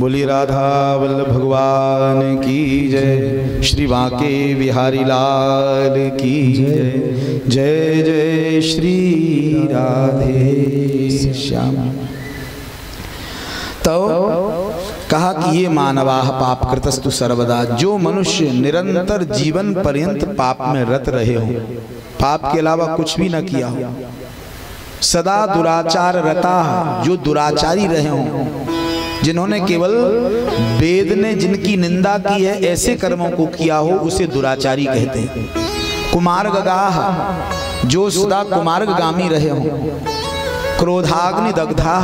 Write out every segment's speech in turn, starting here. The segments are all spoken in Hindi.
बोली राधा वल्लभ भगवान की जय, श्री बांके बिहारी लाल की जय। जय जय श्री राधे श्याम। तो कहा कि ये मानवाह पाप कृतस्तु सर्वदा, जो मनुष्य निरंतर जीवन पर्यंत पाप में रत रहे हो, पाप के अलावा कुछ भी न किया हो, सदा दुराचार रता, जो दुराचारी रहे हो, जिन्होंने केवल वेद ने जिनकी निंदा की है ऐसे कर्मों को किया हो, उसे दुराचारी कहते हैं। कुमार्गाह, जो सदा कुमार्गामी रहे हो। क्रोधाग्नि दग्धा,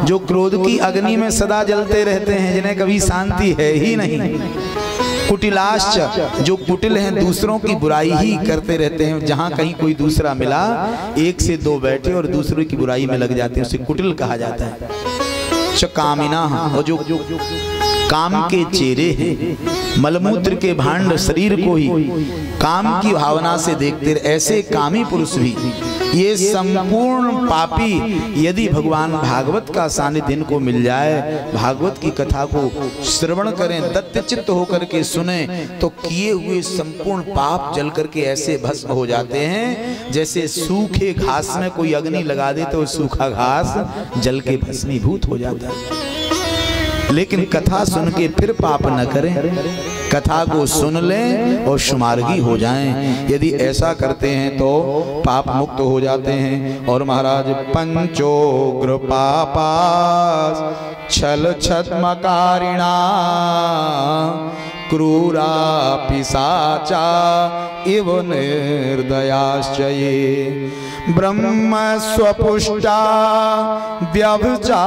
जो क्रोध की अग्नि में सदा जलते रहते हैं, जिन्हें कभी शांति है ही नहीं। कुटिलाश्च, जो कुटिल हैं, दूसरों की बुराई ही करते रहते हैं। जहां कहीं कोई दूसरा मिला, एक से दो बैठे और दूसरों की बुराई में लग जाते हैं, उसे कुटिल कहा जाता है। कामिना, और जो काम के चेहरे हैं, मलमूत्र के भांड शरीर को ही काम की भावना से देखते रहे, ऐसे कामी पुरुष भी, ये संपूर्ण पापी यदि भगवान भागवत का सानिध्य इनको मिल जाए, भागवत की कथा को श्रवण करें, दत्तचित्त होकर के सुने, तो किए हुए संपूर्ण पाप जल करके ऐसे भस्म हो जाते हैं जैसे सूखे घास में कोई अग्नि लगा दे तो सूखा घास जल के भस्मीभूत हो जाता है। लेकिन कथा सुन के फिर पाप न करें, कथा को सुन लें और शुमार्गी हो जाएं। यदि ऐसा करते हैं तो पाप मुक्त हो जाते हैं। और महाराज पंचोग्र पापास छल छद्मकारिणा क्रूरा पिशाचा इव निर्दयाश्च ये ब्रह्म स्वपुष्टा व्यभिचारकारिणा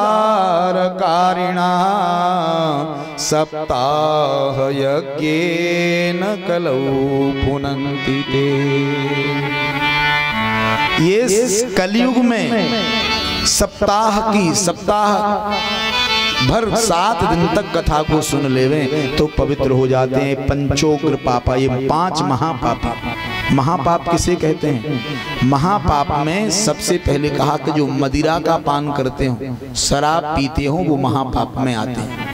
सप्ताह यज्ञेन कलौ पुनन्ति ते। ये कलयुग में सप्ताह भर 7 दिन तक कथा को सुन लेवें तो पवित्र हो जाते हैं। पंचोग्र पापा, ये 5 महापापी। महापाप किसे कहते हैं? महापाप में सबसे पहले कहा कि जो मदिरा का पान करते हो, शराब पीते हो, वो महापाप में आते हैं।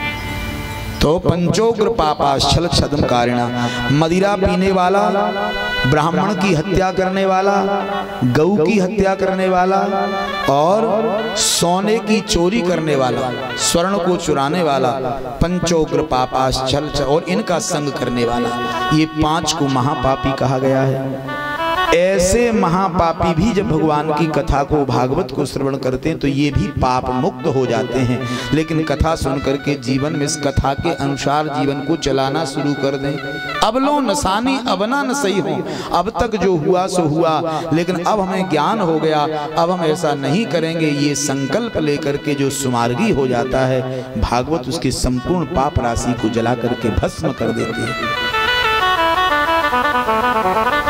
तो पंचोग्र पापा छल छद्मकारिणा, मदिरा पीने वाला, ब्राह्मण की हत्या करने वाला, गऊ की हत्या करने वाला, और सोने की चोरी करने वाला, स्वर्ण को चुराने वाला, पंचोग्र पापा छल, और इनका संग करने वाला, ये 5 को महापापी कहा गया है। ऐसे महापापी भी जब भगवान की कथा को, भागवत को श्रवण करते हैं तो ये भी पाप मुक्त हो जाते हैं। लेकिन कथा सुन करके जीवन में इस कथा के अनुसार जीवन को चलाना शुरू कर दें। अब लो नसानी अबना न सही हो, अब तक जो हुआ सो हुआ, लेकिन अब हमें ज्ञान हो गया, अब हम ऐसा नहीं करेंगे, ये संकल्प लेकर के जो सुमार्गी हो जाता है, भागवत उसकी संपूर्ण पाप राशि को जला करके भस्म कर देती है।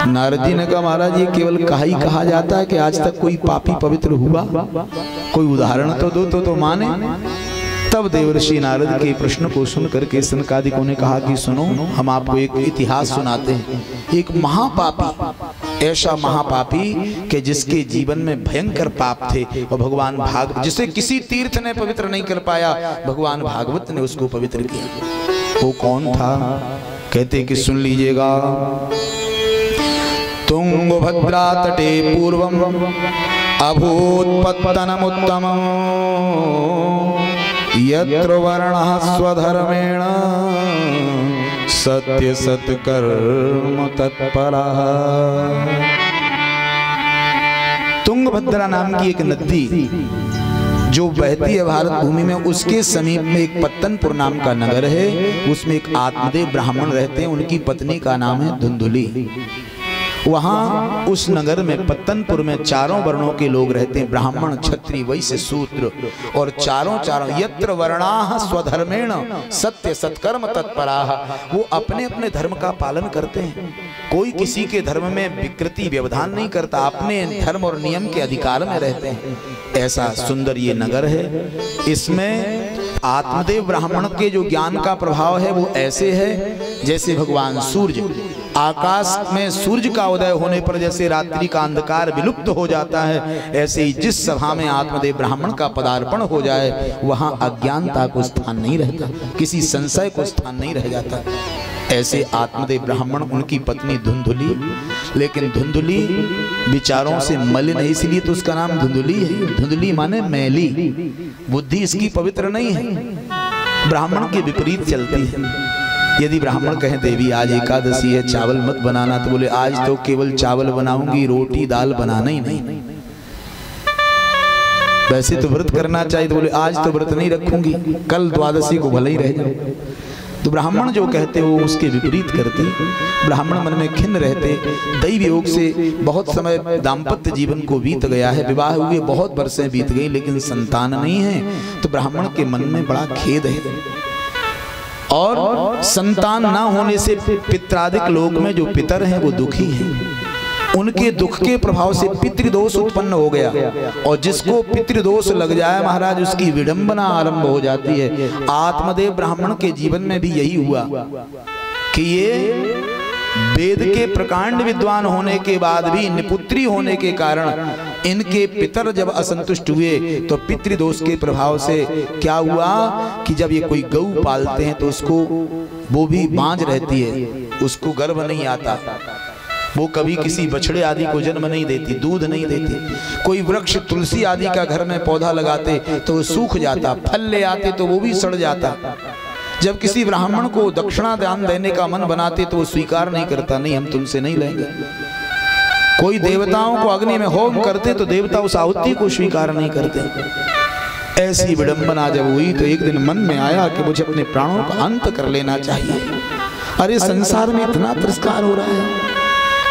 नारद जी ने कहा, महाराज ये केवल कहा जाता है कि आज तक कोई पापी पवित्र हुआ? कोई उदाहरण तो दो तो माने। तब देवर्षि नारद के प्रश्न को सुन करके सनकादिकों ने कहा कि सुनो, हम आपको एक इतिहास सुनाते हैं। एक महापापी, ऐसा महापापी कि जिसके जीवन में भयंकर पाप थे, और भगवान भागवत, जिसे किसी तीर्थ ने पवित्र नहीं कर पाया, भगवान भागवत ने उसको पवित्र किया। वो कौन था? कहते कि सुन लीजिएगा। तुंगभद्रा तटे पूर्वम अभूत्पत्तनमुत्तमं यत्र वर्णः स्वधर्मेण सत्य सत्कर्म तत्परः। तुंगभद्रा नाम की एक नदी जो बहती है भारत भूमि में, उसके समीप में एक पत्तनपुर नाम का नगर है। उसमें एक आत्मदेव ब्राह्मण रहते हैं, उनकी पत्नी का नाम है धुंधुली। वहाँ उस नगर में, पत्तनपुर में, 4 वर्णों के लोग रहते हैं, ब्राह्मण, क्षत्रिय, वैश्य, शूद्र, और चारों यत्र वर्णाः स्वधर्मेण सत्य सत्कर्म तत्पराः। वो अपने अपने धर्म का पालन करते हैं, कोई किसी के धर्म में विकृति व्यवधान नहीं करता, अपने धर्म और नियम के अधिकार में रहते हैं। ऐसा सुंदर ये नगर है। इसमें आत्मदेव ब्राह्मण के जो ज्ञान का प्रभाव है वो ऐसे है जैसे भगवान सूर्य, आकाश में सूर्य का उदय होने पर जैसे रात्रि का अंधकार विलुप्त हो जाता है, ऐसे ही जिस सभा में आत्मदेव ब्राह्मण का पदार्पण हो जाए वहां अज्ञानता को स्थान नहीं रहता, किसी संशय को स्थान नहीं रह जाता। ऐसे आत्मदेव ब्राह्मण, उनकी पत्नी धुंधुली, लेकिन धुंधुली विचारों से मलिन है, इसलिए तो उसका नाम धुंधुली है। धुंधुली माने मैली, बुद्धि इसकी पवित्र नहीं है, ब्राह्मण के विपरीत चलती है। यदि ब्राह्मण कहें देवी आज एकादशी है चावल मत बनाना, तो बोले आज तो केवल चावल बनाऊंगी, रोटी दाल बनाना ही नहीं। वैसे तो व्रत करना चाहिए, तो बोले आज तो व्रत नहीं रखूंगी, कल द्वादशी को भले ही रह जाओ। तो ब्राह्मण जो कहते वो उसके विपरीत करते। ब्राह्मण मन में खिन्न रहते। दैव योग से बहुत समय दाम्पत्य जीवन को बीत गया है, विवाह हुए बहुत वर्षें बीत गई, लेकिन संतान नहीं है, तो ब्राह्मण के मन में बड़ा खेद है। और संतान ना होने से पितरादिक लोक में जो पितर हैं वो दुखी हैं, उनके दुख के प्रभाव से पितृदोष उत्पन्न हो गया, और जिसको पितृदोष लग जाए महाराज उसकी विडंबना आरंभ हो जाती है। आत्मदेव ब्राह्मण के जीवन में भी यही हुआ कि ये वेद के प्रकांड विद्वान होने के बाद भी निपुत्री होने के कारण इनके पितर जब असंतुष्ट हुए तो पितृदोष के प्रभाव से क्या हुआ कि जब ये कोई गौ पालते हैं तो उसको, वो भी बांझ रहती है, उसको गर्भ नहीं आता, वो कभी किसी बछड़े आदि को जन्म नहीं देती, दूध नहीं देती। कोई वृक्ष तुलसी आदि का घर में पौधा लगाते तो वो सूख जाता, फल ले आते तो वो भी सड़ जाता। जब किसी ब्राह्मण को दक्षिणा दान देने का मन बनाते तो वो स्वीकार नहीं करता, नहीं हम तुमसे नहीं लेंगे। कोई देवताओं को अग्नि में होम करते तो देवता उस आहुति को स्वीकार नहीं करते। ऐसी विडंबना जब हुई तो एक दिन मन में आया कि मुझे अपने प्राणों का अंत कर लेना चाहिए। अरे संसार में इतना तिरस्कार हो रहा है।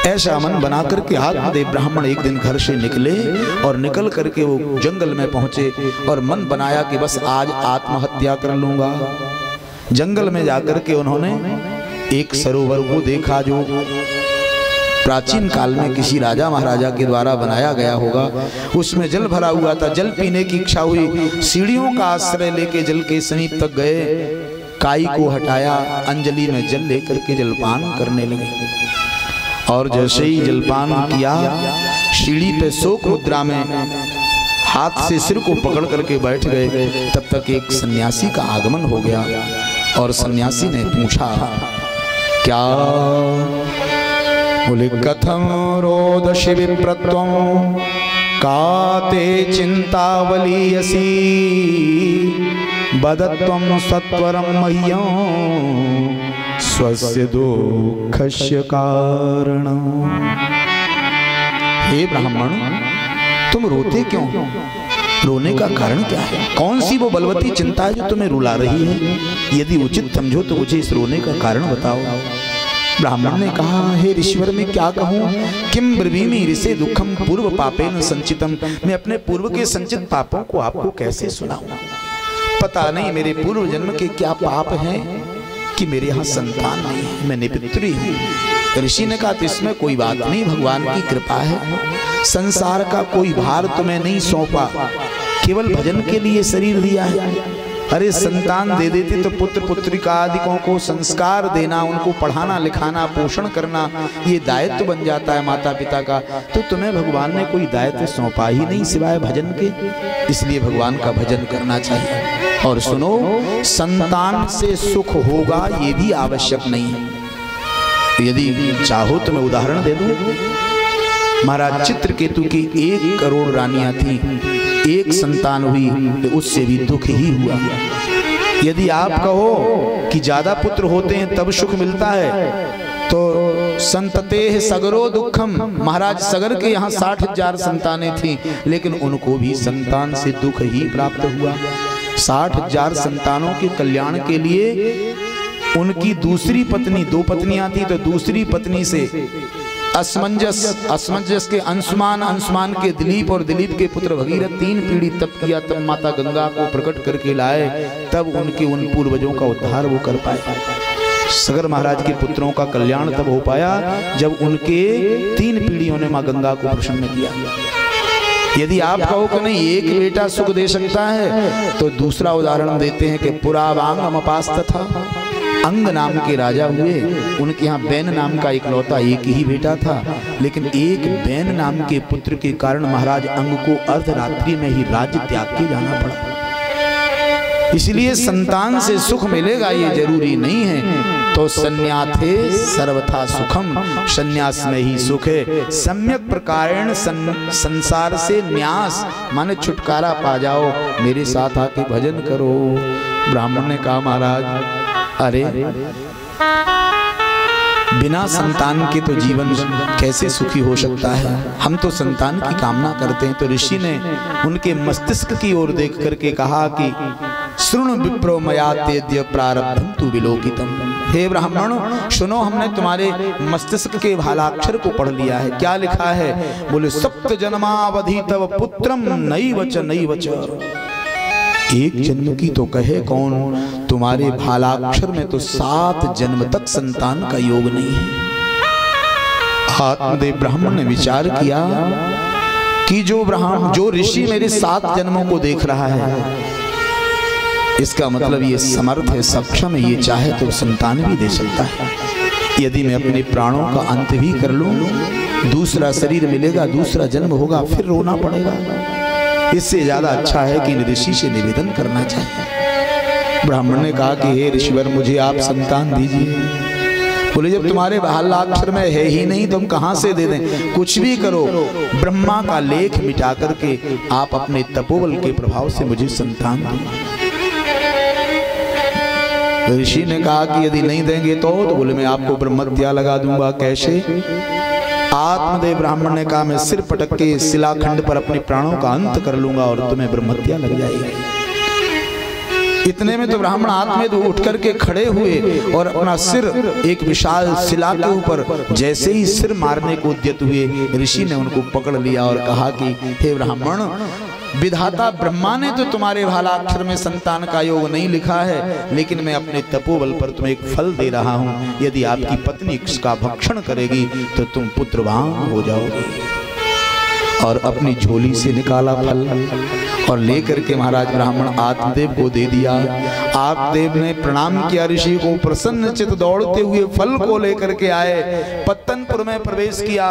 ऐसा मन बना करके आत्मदेव ब्राह्मण एक दिन घर से निकले और निकल करके वो जंगल में पहुंचे और मन बनाया कि बस आज आत्महत्या कर लूंगा। जंगल में जाकर के उन्होंने एक सरोवर को देखा जो प्राचीन काल में किसी राजा महाराजा के द्वारा बनाया गया होगा। उसमें जल भरा हुआ था, जल पीने की इच्छा हुई, सीढ़ियों का आश्रय लेके जल के समीप तक गए, काई को हटाया, अंजलि में जल लेकर के जलपान करने लगे। और जैसे ही जलपान किया सीढ़ी पे शोक मुद्रा में हाथ से सिर को पकड़ करके बैठ गए, तब तक एक सन्यासी का आगमन हो गया। और सन्यासी ने पूछा क्या? बोले कथम रोदसी विप्रत्वं काते चिंतावलीयसी बदत्वं सत्वरं मह्यं स्वस्य दुःखस्य कारणम्। हे ब्राह्मण, तुम रोते क्यों? रोने का कारण क्या है? कौन सी वो बलवती चिंता है जो तुम्हें रुला रही है? यदि उचित समझो तो मुझे इस रोने का कारण बताओ। ब्राह्मण ने कहा, हे ऋषिवर मैं क्या कहूँ? किम ब्रवीमि ऋषे दुखम पूर्व पापेन संचितम। मैं अपने पूर्व के संचित पापों को आपको कैसे सुनाऊं? पता नहीं मेरे पूर्व जन्म के क्या पाप हैं कि मेरे यहाँ संतान नहीं है, मैं निपुत्री हूँ। ऋषि ने कहा तो इसमें कोई बात नहीं, भगवान की कृपा है, संसार का कोई भार तुम्हें नहीं सौंपा, केवल भजन के लिए शरीर दिया है। अरे संतान दे देते तो पुत्र पुत्रिका आदिकों को संस्कार देना, उनको पढ़ाना लिखाना पोषण करना ये दायित्व बन जाता है माता पिता का। तो तुम्हें भगवान ने कोई दायित्व सौंपा ही नहीं सिवाय भजन के, इसलिए भगवान का भजन करना चाहिए। और सुनो, संतान से सुख होगा ये भी आवश्यक नहीं है। यदि चाहो तो मैं उदाहरण दे दूं। महाराज चित्रकेतु की 1 करोड़ रानियां थी, एक संतान हुई तो उससे भी दुख ही हुआ। यदि आप कहो कि ज्यादा पुत्र होते हैं तब सुख मिलता है तो संतते सगरो दुखम। महाराज सगर के यहाँ 60,000 संतानें थी, लेकिन उनको भी संतान से दुख ही प्राप्त हुआ। 60,000 संतानों के कल्याण के लिए उनकी दूसरी पत्नी, 2 पत्नियां थी, तो दूसरी पत्नी से असमंजस के अंशुमान के दिलीप और दिलीप के पुत्र भगीरथ 3 पीढ़ी तप किया, तब माता गंगा को प्रकट करके लाए, तब उनके उन पूर्वजों का उद्धार वो कर पाए। सगर महाराज के पुत्रों का कल्याण तब हो पाया जब उनके 3 पीढ़ियों ने माँ गंगा को प्रसन्न किया। यदि आप कहो कि नहीं एक बेटा सुख दे सकता है, तो दूसरा उदाहरण देते हैं कि पुरावांगम अपास्त था, अंग नाम के राजा हुए, उनके यहाँ बैन नाम का इकलौता एक ही बेटा था, लेकिन एक बैन नाम के पुत्र के कारण महाराज अंग को अर्धरात्रि में ही राज्य त्याग के जाना पड़ा। इसलिए संतान से सुख मिलेगा ये जरूरी नहीं है। तो संन्याथे सर्वथा सुखम, संन्यास में ही सुख है। सम्यक प्रकारेण संसार से न्यास माने छुटकारा पा जाओ, मेरे साथ आके भजन करो। ब्राह्मण ने कहा महाराज अरे बिना संतान के तो जीवन कैसे सुखी हो सकता है, हम तो संतान की कामना करते हैं। तो ऋषि ने उनके मस्तिष्क की ओर देख करके कहा कि श्रुण विप्रो मया तेद्य प्रारब्धम तु विलोकितम। हे ब्राह्मण सुनो, हमने तुम्हारे मस्तिष्क के भालाक्षर को पढ़ लिया है। क्या लिखा है? बोले सप्त जन्मावधि तव पुत्रम नैवच नैवच। एक जन्म की तो कहे कौन, तुम्हारे भालाक्षर में तो 7 जन्म तक संतान का योग नहीं है। आत्मदेव ब्राह्मण ने विचार किया कि जो ऋषि मेरे 7 जन्मों को देख रहा है, इसका मतलब ये समर्थ है, सक्षम है, ये चाहे तो संतान भी दे सकता है। यदि मैं अपने प्राणों का अंत भी कर लूं, दूसरा शरीर मिलेगा, दूसरा जन्म होगा, फिर रोना पड़ेगा। इससे ज्यादा अच्छा है कि इन ऋषि से निवेदन करना चाहिए। ब्राह्मण ने कहा कि हे ऋषिवर मुझे आप संतान दीजिए। बोले जब तुम्हारे भालाक्षर में है ही नहीं तो हम कहां से दे दें? कुछ भी करो, ब्रह्मा का लेख मिटा करके आप अपने तपोबल के प्रभाव से मुझे संतान दो। ऋषि ने कहा कि यदि नहीं देंगे तो बोले मैं आपको ब्रह्मत्या लगा दूंगा। कैसे? आत्मदेव ब्राह्मण ने कहा मैं सिर पटक के शिलाखंड पर अपने प्राणों का अंत कर लूंगा और तुम्हें ब्रह्मत्या लग जाएगी। इतने में तो ब्राह्मण आत्मदेव उठ करके खड़े हुए और अपना सिर एक विशाल शिला के ऊपर जैसे ही सिर मारने को उद्यत हुए, ऋषि ने उनको पकड़ लिया और कहा कि हे ब्राह्मण, विधाता ब्रह्मा ने तो तुम्हारे भालाक्षर में संतान का योग नहीं लिखा है, लेकिन मैं अपने तपोबल पर तुम्हें एक फल दे रहा हूं। यदि आपकी पत्नी इसका भक्षण करेगी तो तुम पुत्रवान हो जाओगे। और अपनी झोली से निकाला फल और लेकर के महाराज ब्राह्मण आत्मदेव को दे दिया। आत्मदेव ने प्रणाम किया ऋषि को, प्रसन्न चित दौड़ते हुए फल को लेकर के आए, पत्तनपुर में प्रवेश किया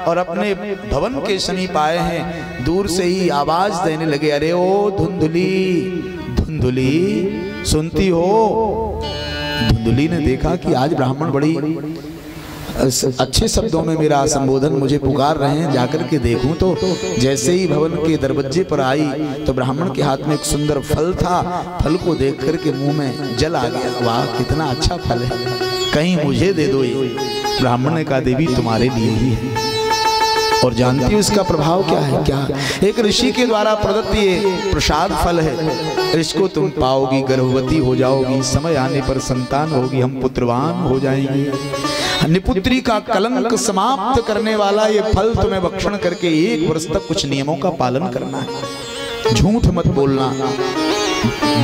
और अपने भवन के समीप आए हैं। दूर से ही आवाज देने लगे, अरे ओ धुंधुली, धुंधुली सुनती हो? धुंधुली ने देखा कि आज ब्राह्मण बड़ी अच्छे शब्दों में मेरा संबोधन मुझे पुकार रहे हैं, जाकर के देखूं तो जैसे ही भवन के दरवाजे पर आई तो ब्राह्मण के हाथ में एक सुंदर फल था। फल को देख करके मुंह में जल आ गया। वाह कितना अच्छा फल है, कहीं मुझे दे दो ये। ब्राह्मण ने कहा देवी तुम्हारे लिए ही है। और जानती हो इसका प्रभाव क्या है? क्या? एक ऋषि के द्वारा प्रदत्त ये प्रसाद फल है। इसको तुम पाओगी, गर्भवती हो जाओगी, समय आने पर संतान होगी, हम पुत्रवान हो जाएंगे। निपुत्री का कलंक समाप्त करने वाला ये फल तुम्हें भक्षण करके 1 वर्ष तक कुछ नियमों का पालन करना है। झूठ मत बोलना,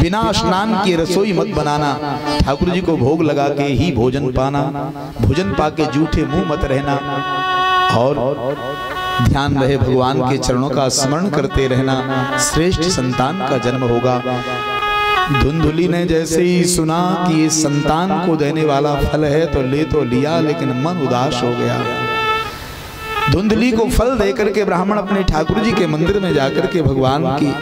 बिना स्नान किए रसोई मत बनाना, ठाकुर जी को भोग लगा के ही भोजन पाना, भोजन पाके जूठे मुंह मत रहना, और ध्यान रहे भगवान के चरणों का स्मरण करते रहना, श्रेष्ठ संतान का जन्म होगा। धुंधुली ने जैसे ही सुना कि ये संतान को देने वाला फल है तो लिया, लेकिन मन उदास हो गया। धुंधुली को फल देकर के ब्राह्मण अपने ठाकुर जी के मंदिर में जाकर के भगवान की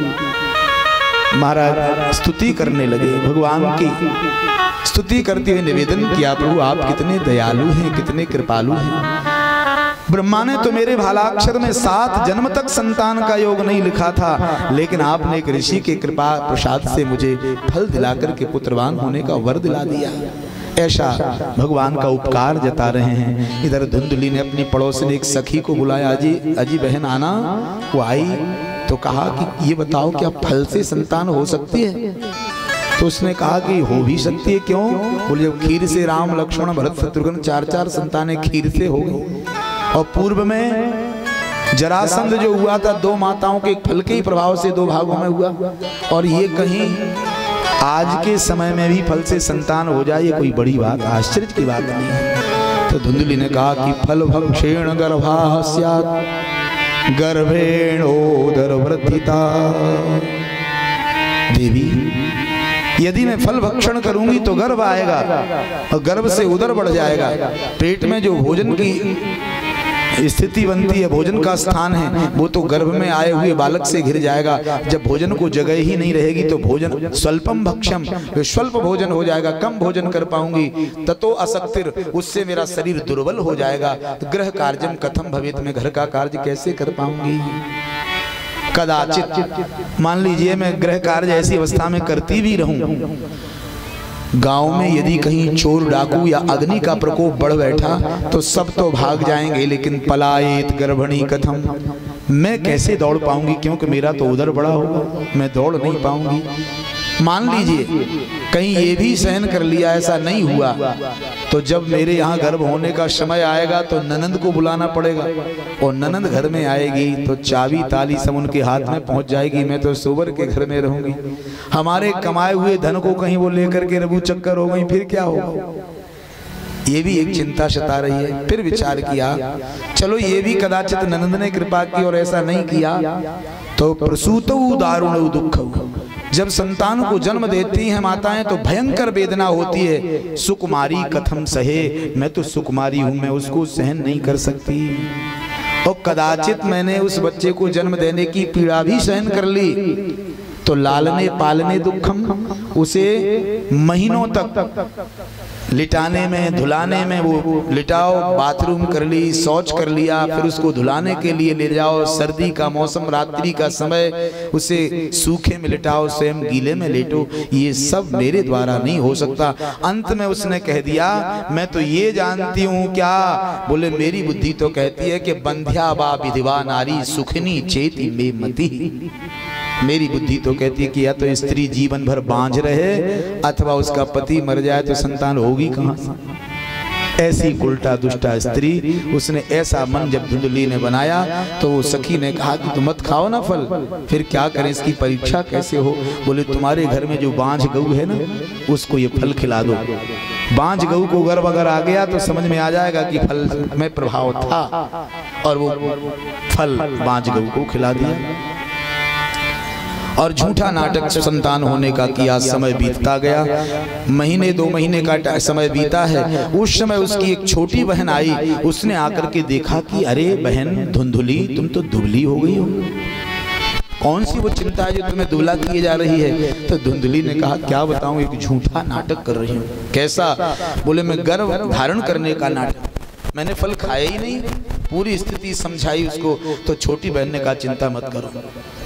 महाराज स्तुति करने लगे। भगवान की स्तुति करते हुए निवेदन किया, प्रभु आप कितने दयालु हैं, कितने कृपालु हैं। ब्रह्मा ने तो मेरे भालाक्षर में 7 जन्म तक संतान का योग नहीं लिखा था, लेकिन आपने एक ऋषि के कृपा प्रसाद से मुझे फल दिलाकर के पुत्रवान होने का वर दिला दिया। ऐसा भगवान का उपकार जता रहे हैं। इधर धुंधुली ने अपनी पड़ोसन एक सखी को बुलाया, अजी बहन आना। वो आई तो कहा कि ये बताओ क्या फल से संतान हो सकती है? तो उसने कहा कि हो भी सकती है। क्यों? बोले जब खीर से राम लक्ष्मण भरत शत्रुघ्न 4 संतानें खीर से हो गई, और पूर्व में जरासंध जो हुआ था 2 माताओं के फल के ही प्रभाव से 2 भागों में हुआ, और ये कहीं आज के समय में भी फल से संतान हो जाए, ये कोई बड़ी बात, आश्चर्य की बात नहीं है। तो धुंधुली ने कहा कि फल भक्षेण गर्भा स्यात्, गर्भेणोदर वृद्धिता। देवी यदि मैं फल भक्षण करूंगी तो गर्भ आएगा और गर्भ से उदर बढ़ जाएगा। पेट में जो भोजन की स्थिति बनती है, भोजन का स्थान है, वो तो गर्भ में आए हुए बालक से घिर जाएगा। जब भोजन को जगह ही नहीं रहेगी तो भोजन स्वल्पम भक्ष्यम, स्वल्प भोजन हो जाएगा, कम भोजन कर पाऊंगी। ततो असक्तिर, उससे मेरा शरीर दुर्बल हो जाएगा। गृह कार्यम कथम भवेत, मैं घर का कार्य कैसे कर पाऊंगी। कदाचित मान लीजिए मैं गृह कार्य ऐसी अवस्था में करती भी रहूं, गांव में यदि कहीं चोर डाकू या अग्नि का प्रकोप बढ़ बैठा तो सब तो भाग जाएंगे, लेकिन पलायित गर्भणी कथम, मैं कैसे दौड़ पाऊंगी, क्योंकि मेरा तो उदर बड़ा होगा, मैं दौड़ नहीं पाऊंगी। मान लीजिए कहीं ये भी सहन कर लिया, ऐसा नहीं हुआ, तो जब मेरे यहाँ गर्भ होने का समय आएगा तो ननंद को बुलाना पड़ेगा, और ननंद घर में आएगी तो चाबी ताली सब उनके हाथ में पहुंच जाएगी। मैं तो सोबर के घर में रहूंगी, हमारे कमाए हुए धन को कहीं वो लेकर के रबू चक्कर हो गई, फिर क्या होगा। ये भी एक चिंता सता रही है। फिर विचार किया, चलो ये भी कदाचित ननंद ने कृपा की और ऐसा नहीं किया तो प्रसूतौ दारुण दुख, जब संतान को जन्म देती हैं माताएं तो भयंकर वेदना होती है। सुकुमारी कथम सहे, मैं तो सुकुमारी हूं, मैं उसको सहन नहीं कर सकती। और कदाचित मैंने उस बच्चे को जन्म देने की पीड़ा भी सहन कर ली तो लालने पालने दुखम, उसे महीनों तक लिटाने में धुलाने में, वो लिटाओ, बाथरूम कर ली, शौच कर लिया, फिर उसको धुलाने के लिए ले जाओ, सर्दी का मौसम, रात्रि का समय, उसे सूखे में लिटाओ, स्वयं गीले में लेटो, ये सब मेरे द्वारा नहीं हो सकता। अंत में उसने कह दिया, मैं तो ये जानती हूँ क्या, बोले मेरी बुद्धि तो कहती है कि बंध्या बा विधवा नारी सुखनी चेती में मति, मेरी बुद्धि तो कहती है कि या तो स्त्री जीवन भर बांझ रहे अथवा उसका पति मर जाए तो संतान होगी कहां से। ऐसी उल्टा दुष्टा स्त्री, उसने ऐसा मन जब धुंधली ने बनाया तो सखी ने कहा कि तुम मत खाओ ना फल, फिर क्या करें, इसकी परीक्षा कैसे हो। बोले तुम्हारे घर में जो बांझ गऊ है ना, उसको ये फल खिला दो। बांझ गऊ को गर्भ अगर आ गया तो समझ में आ जाएगा कि फल में प्रभाव था, और वो फल बांझ गऊ को खिला दिया। और झूठा नाटक संतान होने का किया। समय बीतता गया, महीने 2 महीने का समय बीता है। उस समय उसकी एक छोटी बहन आई, उसने आकर के देखा कि अरे बहन धुंधुली, तुम तो दुबली हो गई हो, कौन सी वो चिंता है जो तुम्हें दुबला किए जा रही है। तो धुंधली ने कहा क्या बताऊं, एक झूठा नाटक कर रही हूँ। कैसा? बोले मैं गर्भ धारण करने का नाटक, मैंने फल खाया ही नहीं। पूरी स्थिति समझाई उसको। तो छोटी बहन ने कहा चिंता मत करो,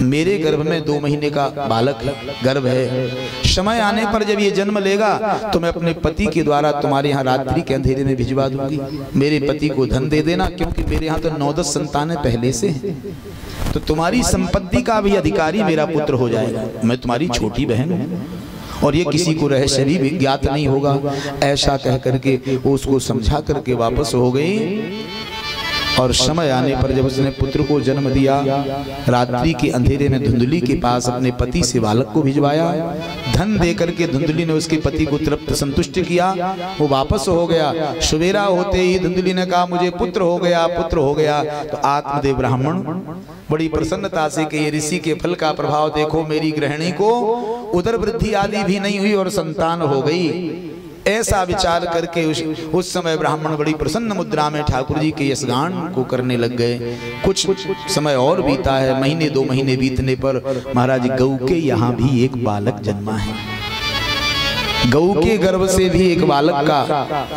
मेरे गर्भ में 2 महीने का बालक है, गर्भ है, समय आने पर जब ये जन्म लेगा तो मैं अपने पति के द्वारा तुम्हारे यहाँ रात्रि के अंधेरे में भिजवा दूंगी। मेरे पति को धन दे देना, क्योंकि मेरे यहाँ तो 9-10 संतानें पहले से हैं, तो तुम्हारी संपत्ति का भी अधिकारी मेरा पुत्र हो जाएगा। मैं तुम्हारी छोटी बहन हूँ और ये किसी को रहस्य भी ज्ञात नहीं होगा। ऐसा कह करके वो उसको समझा करके वापस हो गई। और समय आने पर जब उसने पुत्र को जन्म दिया, रात्रि के अंधेरे में धुंधली के पास अपने पति से बालक को भिजवाया। धन दे करके धुंधली ने उसके पति को तृप्त संतुष्ट किया, वो वापस हो गया। सवेरा होते ही धुंधली ने कहा मुझे पुत्र हो गया, पुत्र हो गया। तो आत्मदेव ब्राह्मण बड़ी प्रसन्नता से कि ये ऋषि के फल का प्रभाव देखो, मेरी गृहिणी को उदर वृद्धि आदि भी नहीं हुई और संतान हो गई। ऐसा विचार करके उस समय ब्राह्मण बड़ी प्रसन्न मुद्रा में ठाकुर जी के यशगान को करने लग गए। कुछ समय और बीता है, महीने 2 महीने बीतने पर महाराज गऊ के यहाँ भी एक बालक जन्मा है। गऊ के गर्भ से भी एक बालक का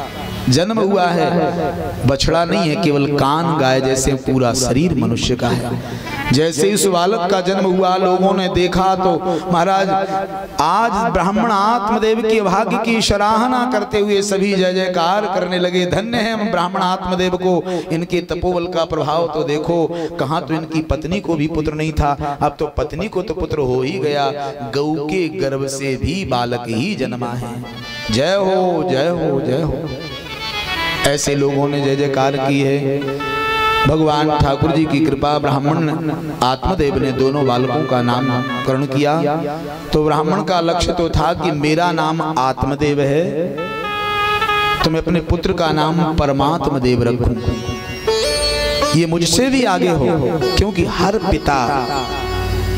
जन्म हुआ है। बछड़ा नहीं है, केवल कान गाय जैसे पूरा शरीर मनुष्य का है। जैसे इस बालक का जन्म हुआ, लोगों ने देखा तो महाराज आज ब्राह्मण आत्मदेव के भाग्य की सराहना करते हुए सभी जय जयकार करने लगे। धन्य है हम ब्राह्मण आत्मदेव को, इनके तपोबल का प्रभाव तो देखो। कहाँ तो इनकी पत्नी को भी पुत्र नहीं था, अब तो पत्नी को तो पुत्र हो ही गया। गऊ के गर्भ से भी बालक ही जन्मा है। जय हो जय हो जय हो। ऐसे लोगों ने जय जयकार की है। भगवान ठाकुर जी की कृपा, ब्राह्मण आत्मदेव ने दोनों बालकों का नामकरण किया। तो ब्राह्मण का लक्ष्य तो था कि मेरा नाम आत्मदेव है तो मैं अपने पुत्र का नाम परमात्मा देव रखूं। ये मुझसे भी आगे हो, क्योंकि हर पिता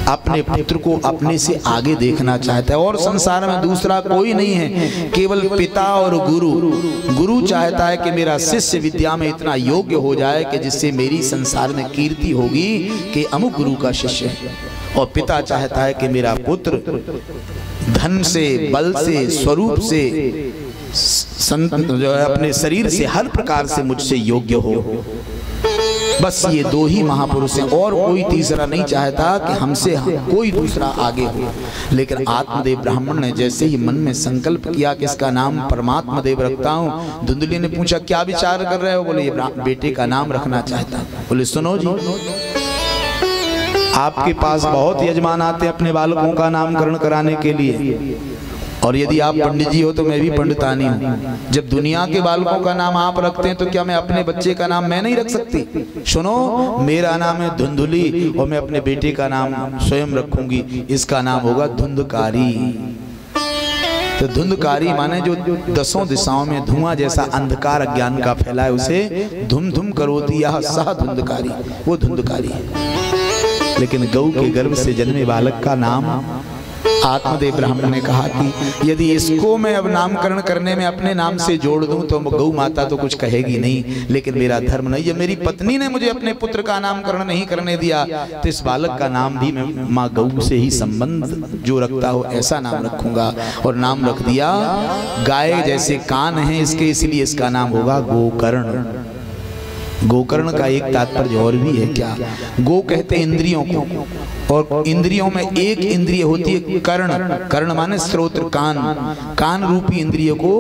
अपने पुत्र को अपने से आगे देखना चाहता है और संसार में दूसरा कोई नहीं है, केवल पिता और गुरु। गुरु चाहता है कि मेरा शिष्य विद्या में इतना योग्य हो जाए कि जिससे मेरी संसार में कीर्ति होगी कि अमुक गुरु का शिष्य है, और पिता चाहता है कि मेरा पुत्र धन से, बल से, स्वरूप से, जो है अपने शरीर से, हर प्रकार से मुझसे योग्य हो। बस ये दो ही महापुरुष हैं और कोई तीसरा नहीं चाहता कि हमसे कोई दूसरा आगे हो। लेकिन आत्मदेव ब्राह्मण ने जैसे ही मन में संकल्प किया कि इसका नाम परमात्मा देव रखता हूँ, धुंधली ने पूछा क्या विचार कर रहे हो? बोले ये बेटे का नाम रखना चाहता। बोले सुनो जी, आपके पास बहुत यजमान आते हैं अपने बालकों का नामकरण कराने के लिए, और यदि आप पंडित जी हो तो मैं भी पंडितानी हूँ। जब दुनिया के बालकों का नाम आप रखते हैं तो क्या मैं अपने बच्चे का नाम मैं नहीं रख सकती? सुनो, मेरा नाम है धुंधली और मैं अपने बेटे का नाम स्वयं रखूंगी, इसका नाम होगा धुंधकारी। तो धुंधकारी माने जो दसों दिशाओं में धुआं जैसा अंधकार अज्ञान का फैला है, उसे धुम धुम करोति यह सह धुंधकारी, वो धुंधकारी है। लेकिन गौ के गर्भ से जन्मे बालक का नाम आत्मदेव ब्राह्मण ने कहा कि यदि इसको मैं अब नामकरण करने में अपने नाम से जोड़ दूं तो गौ माता तो कुछ कहेगी नहीं, लेकिन मेरा धर्म नहीं। जब मेरी पत्नी ने मुझे अपने पुत्र का नामकरण नहीं करने दिया तो इस बालक का नाम भी मैं माँ गौ से ही संबंध जो रखता हो ऐसा नाम रखूंगा। और नाम रख दिया, गाय जैसे कान है इसके, इसलिए इसका नाम होगा गोकर्ण। गोकर्ण का एक तात्पर्य और भी है क्या? गो कहते हैं इंद्रियों को, और इंद्रियों में एक इंद्रिय होती है कर्ण। कर्ण माने स्रोत्र, कान। कान रूपी इंद्रिय को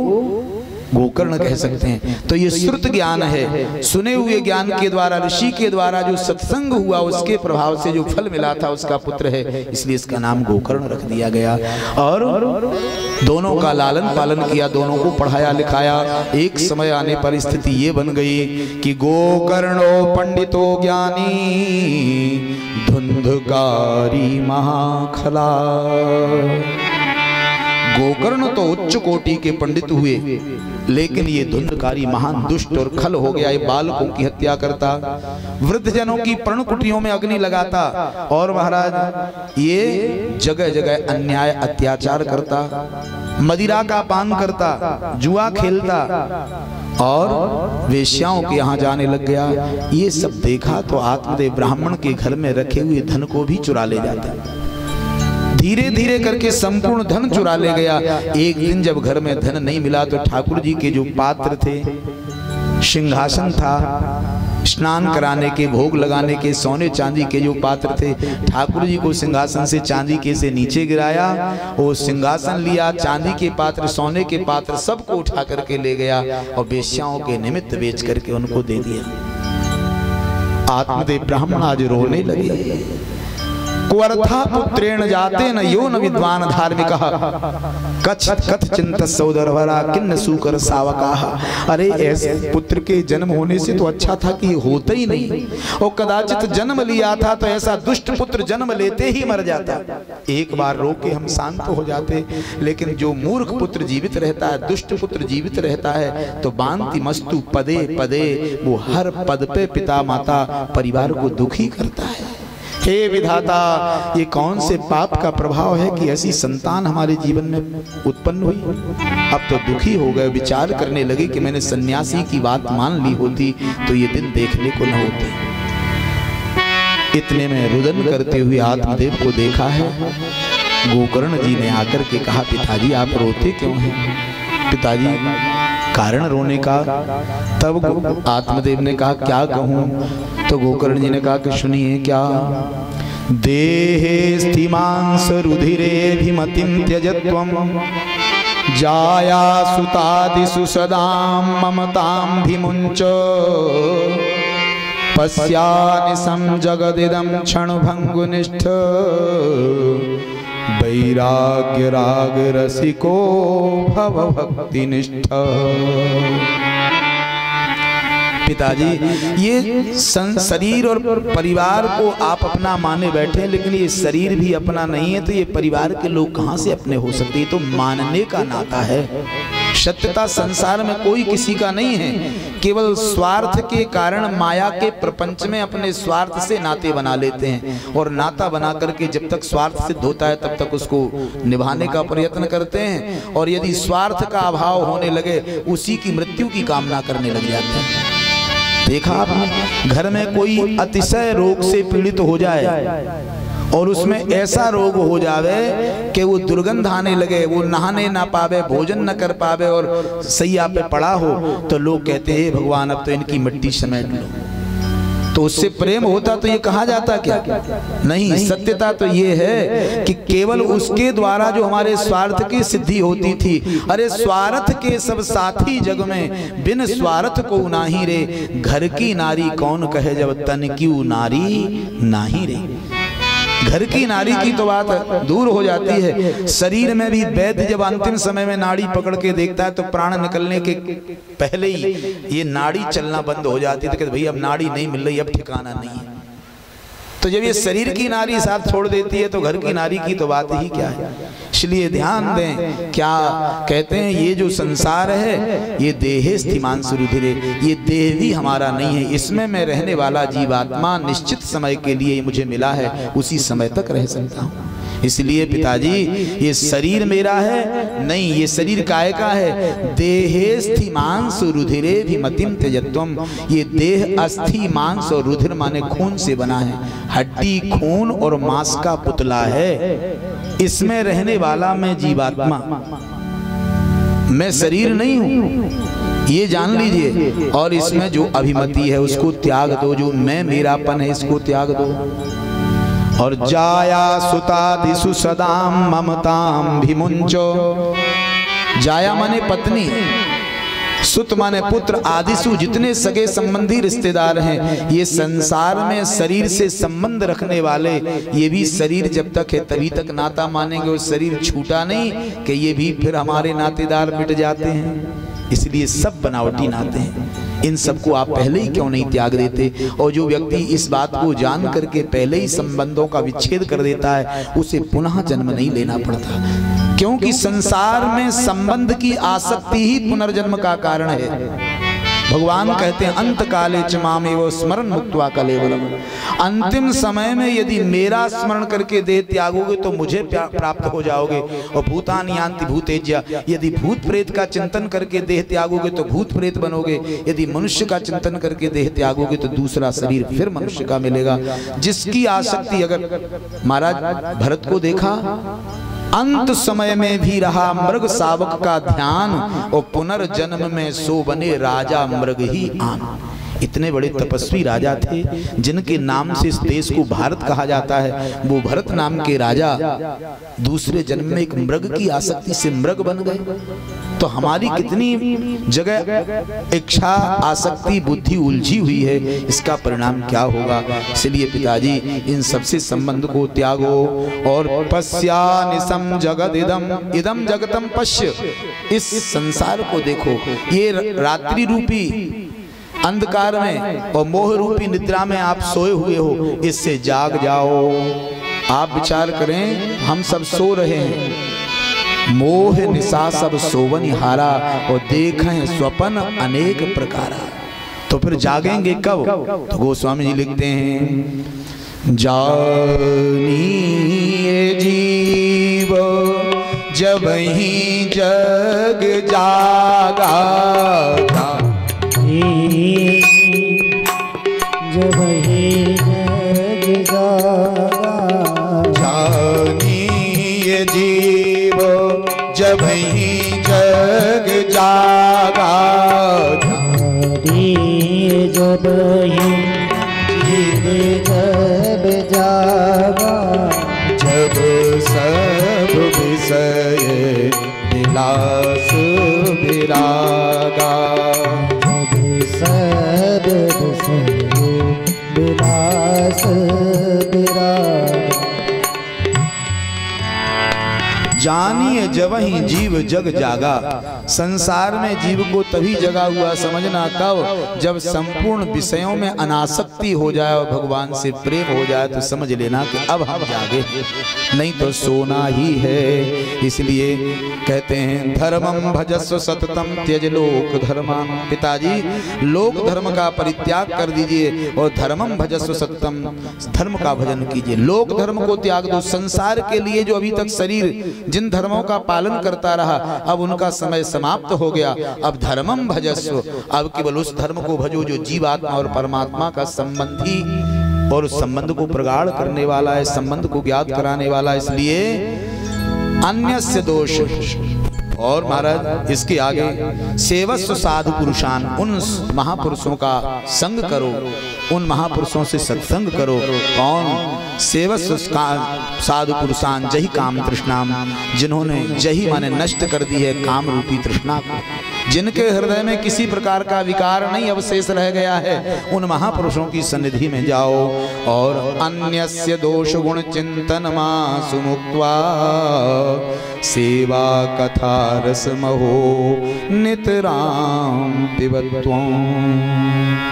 गोकर्ण कह सकते हैं। तो ये श्रुत ज्ञान है, सुने हुए ज्ञान के द्वारा, ऋषि के द्वारा जो सत्संग हुआ उसके प्रभाव से जो फल मिला था उसका पुत्र है, इसलिए इसका नाम गोकर्ण रख दिया गया। और दोनों का लालन पालन किया, दोनों को पढ़ाया लिखाया। एक समय आने पर स्थिति ये बन गई कि गोकर्णो पंडितो ज्ञानी धुंधकारी महाखला। गोकर्ण तो उच्च कोटि के पंडित हुए, लेकिन ये धुंधकारी महान दुष्ट और खल हो गया। ये बालकों की हत्या करता, वृद्धजनों की पर्णकुटियों में अग्नि लगाता, और महाराज ये जगह जगह अन्याय अत्याचार करता, मदिरा का पान करता, जुआ खेलता और वेश्याओं के यहाँ जाने लग गया। ये सब देखा तो आत्मदेव ब्राह्मण के घर में रखे हुए धन को भी चुरा ले जाता। धीरे धीरे करके संपूर्ण धन चुरा ले गया। एक दिन जब घर में धन नहीं मिला तो ठाकुर जी के जो पात्र थे, सिंहासन था, स्नान कराने के, भोग लगाने के, सोने चांदी के जो पात्र थे, ठाकुर जी को सिंहासन से चांदी के से नीचे गिराया। वो सिंहासन लिया, चांदी के पात्र, सोने के पात्र सबको उठा करके ले गया और वेश्याओं के निमित्त बेच करके उनको दे दिया। आत्मदेव ब्राह्मण आज रोने लगे। कुअर्था पुत्रेण जाते न यो न विद्वान धार्मिक कथ चिंत सौदरवरा किन्न सूकर सावका। अरे ऐसे पुत्र के जन्म होने से तो अच्छा था कि होता ही नहीं, और कदाचित जन्म लिया था तो ऐसा दुष्ट पुत्र जन्म लेते ही मर जाता। एक बार रो के हम शांत हो जाते, लेकिन जो मूर्ख पुत्र जीवित रहता है, दुष्ट पुत्र जीवित रहता है तो बांति मस्तु पदे पदे, वो हर पद पे पिता माता परिवार को दुखी करता है। हे विधाता, ये कौन से पाप का प्रभाव है कि ऐसी संतान हमारे जीवन में उत्पन्न हुई। अब तो दुखी हो गए, विचार करने लगे कि मैंने सन्यासी की बात मान ली होती तो ये दिन देखने को न होते। इतने में रुदन करते हुए आत्मदेव को देखा है। गोकर्ण जी ने आकर के कहा, पिताजी आप रोते क्यों हैं? पिताजी कारण रोने का। तब आत्मदेव ने कहा क्या कहूं? तो गोकर्ण जी ने कहा कि सुनिए क्या। देहे स्थिमांस रुधिरेभिमतिं त्यजत्वं जाया सुतादिषु सदां ममतां भिमुञ्च पश्यानिशं जगदिदं क्षणभङ्गुनिष्ठ वैराग्य राग रसिको भव भक्तिनिष्ठ। पिताजी ये शरीर और परिवार को आप अपना माने बैठे, लेकिन ये शरीर भी अपना नहीं है तो ये परिवार के लोग कहाँ से अपने हो सकते? ये तो मानने का नाता है। सत्यता संसार में कोई किसी का नहीं है। केवल स्वार्थ के कारण माया के प्रपंच में अपने स्वार्थ से नाते बना लेते हैं, और नाता बना करके जब तक स्वार्थ सिद्ध होता है तब तक उसको निभाने का प्रयत्न करते हैं, और यदि स्वार्थ का अभाव होने लगे उसी की मृत्यु की कामना करने लग जाते हैं। देखा आपने, घर में कोई अतिशय रोग से पीड़ित हो जाए और उसमें ऐसा रोग हो जावे कि वो दुर्गंध आने लगे, वो नहाने ना पावे, भोजन न कर पावे और सैया पे पड़ा हो, तो लोग कहते हैं भगवान अब तो इनकी मिट्टी समेट लो। तो उससे प्रेम होता तो ये कहा जाता क्या? नहीं, सत्यता तो ये है कि केवल उसके द्वारा जो हमारे स्वार्थ की सिद्धि होती थी। अरे स्वार्थ के सब साथी जग में, बिन स्वार्थ को नाही रे, घर की नारी कौन कहे जब तन क्यों नारी नाही रे। घर की नारी की तो बात दूर हो जाती है, शरीर में भी वैद्य जब अंतिम समय में नाड़ी पकड़ के देखता है तो प्राण निकलने के पहले ही ये नाड़ी चलना बंद हो जाती है, तो कहते भाई अब नाड़ी नहीं मिल रही, अब ठिकाना नहीं है। तो जब ये शरीर की नारी साथ छोड़ देती है तो घर की नारी की तो बात ही क्या है। इसलिए ध्यान दें, क्या कहते हैं ये जो संसार है ये देहेस्थिमान सुरुधिरे, ये देह भी हमारा नहीं है, इसमें मैं रहने वाला जीवात्मा निश्चित समय के लिए मुझे मिला है, उसी समय तक रह सकता हूँ। इसलिए पिताजी ये शरीर मेरा है नहीं, ये शरीर काय का है? देहेस्थि मांस रुधिरे विमतिम त्यजत्वम। ये देह अस्थि मांस और रुधिर माने खून से बना है, हड्डी खून और मांस का पुतला है, इसमें रहने वाला मैं जीवात्मा, मैं शरीर नहीं हूं, ये जान लीजिए। और इसमें जो अभिमति है उसको त्याग दो, जो मैं मेरापन है इसको त्याग दो। और जाया सुतादिषु सदाम ममताम विमुंचो। जाया माने पत्नी, सुत माने पुत्र, आदिशु जितने सगे संबंधी रिश्तेदार हैं, ये संसार में शरीर से संबंध रखने वाले, ये भी शरीर जब तक है तभी तक नाता मानेंगे, और शरीर छूटा नहीं कि ये भी फिर हमारे नातेदार मिट जाते हैं। इसलिए सब बनावटी नाते हैं, इन सबको आप पहले ही क्यों नहीं त्याग देते? और जो व्यक्ति इस बात को जान करके पहले ही संबंधों का विच्छेद कर देता है उसे पुनः जन्म नहीं लेना पड़ता, क्योंकि संसार में संबंध की आसक्ति ही पुनर्जन्म का कारण है। भगवान कहते हैं अंत काले च मामेव स्मरण मुक्त्वा कलेवरम। अंतिम समय में यदि मेरा स्मरण करके देह त्यागोगे तो मुझे प्राप्त हो जाओगे। और भूतानि यान्ति भूतेज्य, यदि भूत प्रेत का चिंतन करके देह त्यागोगे तो भूत प्रेत बनोगे, यदि मनुष्य का चिंतन करके देह त्यागोगे तो दूसरा शरीर फिर मनुष्य का मिलेगा। जिसकी आसक्ति, अगर महाराज भरत को देखा, अंत समय में भी रहा मृग शावक का ध्यान, और पुनर्जन्म में सो बने राजा मृग ही आन। इतने बड़े तपस्वी राजा थे जिनके नाम से इस देश को भारत कहा जाता है। वो भरत नाम के राजा दूसरे जन्म में एक मृग की आसक्ति से मृग बन गए। तो हमारी कितनी जगह इच्छा, आसक्ति, बुद्धि उलझी हुई है, इसका परिणाम क्या होगा? इसलिए पिताजी इन सबसे संबंध को त्यागो। और पश्या निसम जगद इदम जगतम पश्य, इस संसार को देखो, ये रात्रि रूपी अंधकार में और मोह रूपी निद्रा में आप सोए हुए हो, इससे जाग जाओ। आप विचार करें, हम सब सो रहे हैं, मोह निशा सब सोवन हारा, और देखें स्वपन अनेक प्रकारा। तो फिर जागेंगे कब? तो गोस्वामी जी लिखते हैं, जानिए जीव जब ही जग जागा, जब ही जग जागा, जानिए जीव जब ही जग जागा, जानिए जब ही जीव जग जागा, जब सब विषय विलास विरागा, सब विलास विराग। जानिए जवहीं जीव जग जागा। संसार में जीव को तभी जगा हुआ समझना कब, जब संपूर्ण विषयों में अनासक्ति हो जाए और भगवान से प्रेम हो जाए, तो समझ लेना कि अब हम जागे, नहीं तो सोना ही है। इसलिए कहते हैं धर्मम भजस्व सततम त्यज लोक धर्मा। पिताजी लोक धर्म का परित्याग कर दीजिए और धर्मम भजस्व सततम, धर्म का भजन कीजिए। लोक धर्म को त्याग दो। संसार के लिए जो अभी तक शरीर जिन धर्मों का पालन करता रहा, अब उनका समय समाप्त हो गया। अब धर्मम भजस्व, अब केवल उस धर्म को भजो जो जीवात्मा और परमात्मा का संबंधी और उस संबंध को प्रगाढ़ करने वाला है, संबंध को ज्ञात कराने वाला है। इसलिए अन्यस्य दोष। और महाराज इसके आगे सेवस्व साधु पुरुषान, उन महापुरुषों का संग करो, उन महापुरुषों से सत्संग करो। कौन? सेवस्व साधु पुरुषान जही काम तृष्णाम, जिन्होंने जही माने नष्ट कर दी है काम रूपी तृष्णा को, जिनके हृदय में किसी प्रकार का विकार नहीं अवशेष रह गया है, उन महापुरुषों की सन्निधि में जाओ। और अन्यस्य दोष गुण चिंतन मासु मुक्त्वा सेवा कथा रस महो नितराम पिबत्वम्।